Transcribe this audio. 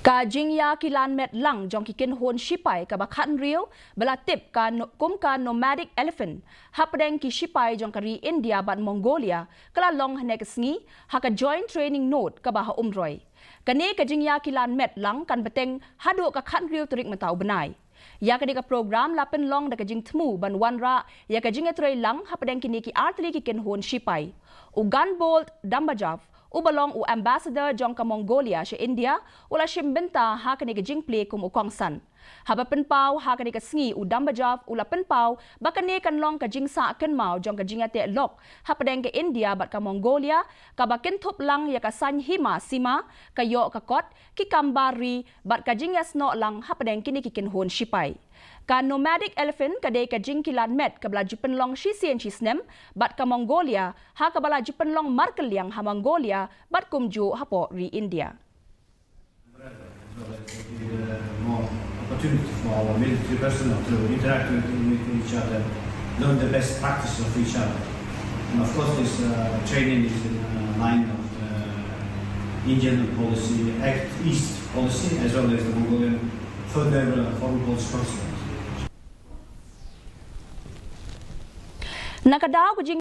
Ka Jingkilan met lang Jong Kynhun Shipai ka bakhan riu belatip ka ka Nomadic elephant hapdeng ki Shipai Jong kari India bat Mongolia kala long hanek sngi ha ka joint training note ka bah umroy. Kani ka Jingkilan met lang kan beteng hadu ka khan riu terik matau benai. Ya kani ka program la Pynlong da ka jing tmu ban wanra ya ka jingetrei lang hapdeng kini ki artli ki Kynhun Shipai. Ugan bolt dambajav ubalong u ambassador Jong ka Mongolia sa India ula shimbenta ha kani ka jingple kum ukongsan. Haba penpau ha kani ka sngi u dambajav ula penpau bakani kan long ka jingsa kan mau Jong ka jingate lok hapadeng ka India bat ka Mongolia ka bakin thup lang ya ka san hima sima ka yo ka kot ki kambari bat ka jingas no lang hapadeng kini ki Kynhun Shipai. Ka Nomadic elephant kadai ka Jingkilan met ka bala Pynlong shisien shisnem bat ka Mongolia ha ka bala Pynlong markeliang ha Mongolia bat kumju hapo ri India. More opportunity for our military personnel to interact with each other, learn the best practice of each other. And of course this training is in line of the Indian policy, Act East policy, as well as the Mongolian further foreign policy concept. Nakadaw ko